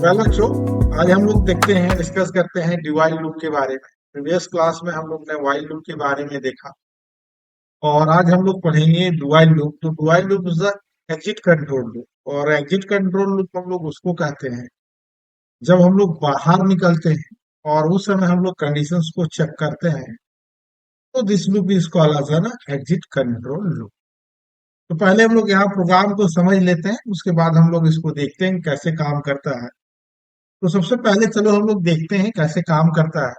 Well बच्चों, आज हम लोग देखते हैं, डिस्कस करते हैं डिवाइल लूप के बारे में। प्रीवियस क्लास में हम लोग ने व्हाइल लूप के बारे में देखा और आज हम लोग पढ़ेंगे डुआइल लूप। तो do while loop is the exit control loop, और एग्जिट कंट्रोल लूप हम लोग उसको कहते हैं जब हम लोग बाहर निकलते हैं और उस समय हम लोग कंडीशंस को चेक करते हैं। तो this loop is called as an exit control loop. तो पहले हम लोग यहाँ प्रोग्राम को समझ लेते हैं, उसके बाद हम लोग इसको देखते हैं कैसे काम करता है। तो सबसे पहले चलो हम लोग देखते हैं कैसे काम करता है।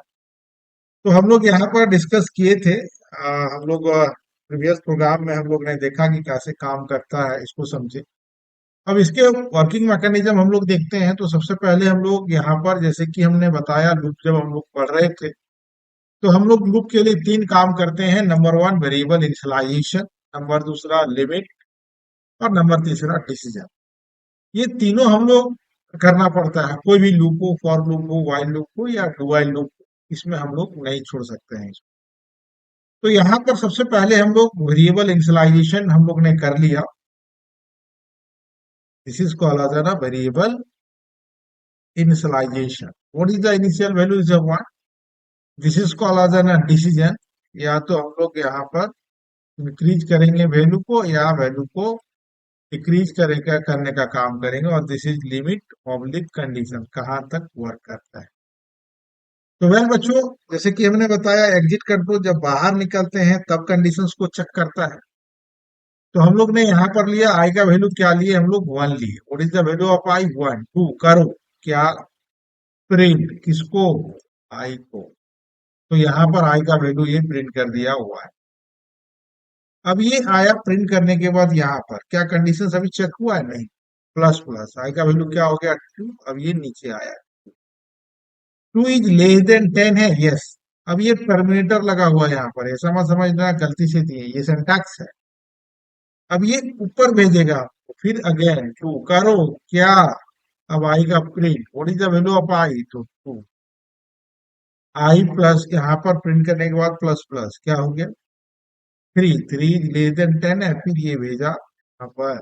तो हम लोग यहाँ पर डिस्कस किए थे, हम लोग प्रीवियस प्रोग्राम में हम लोग ने देखा कि कैसे काम करता है, इसको समझे। अब इसके वर्किंग मैकेनिज्म हम लोग देखते हैं। तो सबसे पहले हम लोग यहाँ पर, जैसे कि हमने बताया, लूप जब हम लोग पढ़ रहे थे, तो हम लोग लूप के लिए तीन काम करते हैं। Number one, variable initialization. Number दूसरा, लिमिट। और नंबर तीसरा, डिसीजन। ये तीनों हम लोग करना पड़ता है। कोई भी लूप हो, फॉर लूप हो, व्हाइल लूप हो या डू व्हाइल लूप हो, इसमें हम लोग नहीं छोड़ सकते हैं। तो यहाँ पर सबसे पहले हम लोग वेरिएबल इनिशियलाइजेशन हम लोग ने कर लिया। This is called as a variable initialization. What is the initial value is a 1। This is called as a decision. या तो हम लोग यहाँ पर इंक्रीज करेंगे वैल्यू को, या वैल्यू को डिक्रीज करेगा करने का काम करेंगे। और this is limit oblique condition, कहाँ तक वर्क करता है। तो वेल बच्चों, जैसे कि हमने बताया, एग्जिट कंट्रोल जब बाहर निकलते हैं तब कंडीशंस को चेक करता है। तो हम लोग ने यहाँ पर लिया आई का वैल्यू, क्या लिए हम लोग, 1 लिए। What is the value of I, 1। 2 करो क्या, प्रिंट किसको, आई को। तो यहाँ पर आई का वैल्यू ये प्रिंट कर दिया हुआ है। अब ये आया प्रिंट करने के बाद यहाँ पर क्या कंडीशन अभी चेक हुआ है, नहीं। प्लस प्लस आई का वैल्यू क्या हो गया, 2। अब ये नीचे आया, 2 इज लेस देन 10 है, यस। अब ये टर्मिनेटर लगा हुआ है यहाँ पर, ऐसा मत समझना गलती से दिए, ये सिंटैक्स है। अब ये ऊपर भेजेगा, तो फिर अगेन 2 करो क्या, अब आई का प्रिंट। What is the value of I, तो 2। आई प्लस यहाँ पर प्रिंट करने के बाद प्लस प्लस क्या हो गया, 3। 3 लेस देन 10 है, फिर ये भेजा यहाँ पर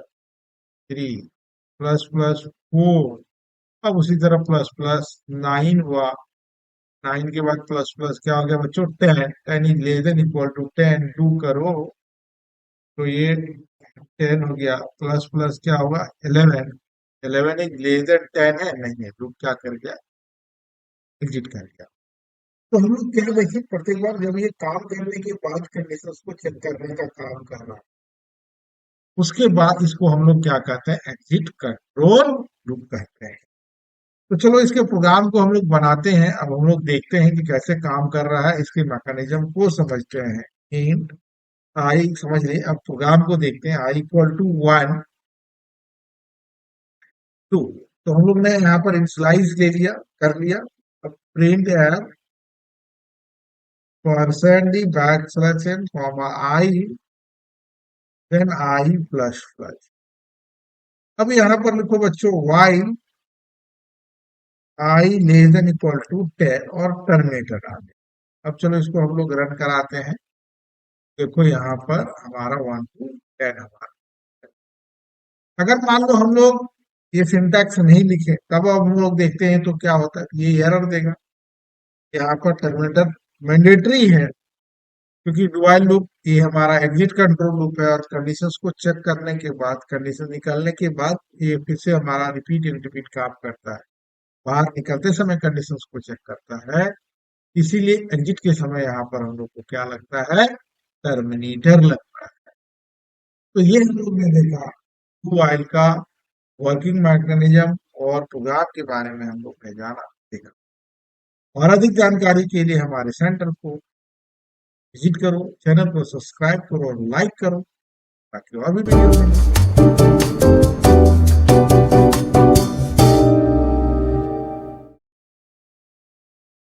3 प्लस प्लस 4। अब उसी तरह प्लस प्लस 9 हुआ। 9 के बाद प्लस प्लस क्या हो गया बच्चों, 10। 10 is less than equal to 10। 2 करो तो ये 10 हो गया। प्लस प्लस क्या होगा, 11। 11 इज लेस देन 10 है, नहीं है। लूप क्या कर गया, एग्जिट कर गया। तो हम लोग क्या देखें, प्रत्येक बार जब ये काम करने के बाद कंडीशन को चेक करने का काम कर रहा है, उसके बाद इसको हम लोग क्या कहते हैं, एग्जिट कंट्रोल लूप कहते हैं। तो चलो इसके प्रोग्राम को हम लोग बनाते हैं। अब हम लोग देखते हैं कि कैसे काम कर रहा है, इसके मैकेनिज्म को समझते हैं। इंट आई समझ रहे, अब प्रोग्राम को देखते हैं। I equal to 1 2। तो हम लोग ने यहाँ पर इनिशियलाइज ले लिया, कर लिया। अब प्रिंट है percent d back slash n comma i, then i plus plus. अब यहाँ पर लिखो बच्चों, while i less than equal to 10 और टर्मिनेटर आ गया। अब चलो इसको हम लोग रन कराते हैं। देखो यहाँ पर हमारा 1 to 10 हमारा। अगर मान लो हम लोग ये सिंटैक्स नहीं लिखे, तब अब हम लोग देखते हैं तो क्या होता है, ये एरर देगा। यहाँ पर टर्मिनेटर मैंडेटरी है, क्योंकि डुआइल लूप ये हमारा एग्जिट कंट्रोल लूप है, और कंडीशंस को चेक करने के बाद, कंडीशन निकालने के बाद ये फिर से हमारा रिपीट एंड रिपीट काम करता है। बाहर निकलते समय कंडीशंस को चेक करता है, इसीलिए एग्जिट के समय यहाँ पर हम लोग को क्या लगता है, टर्मिनेटर लगता है। तो ये हम लोग ने देखा डुआइल का वर्किंग मैकेनिज्म और प्रोग्राम के बारे में हम लोग ने जाना, देखा। और अधिक जानकारी के लिए हमारे सेंटर को विजिट करो, चैनल को सब्सक्राइब करो और लाइक करो, ताकि और भी वीडियो मिले।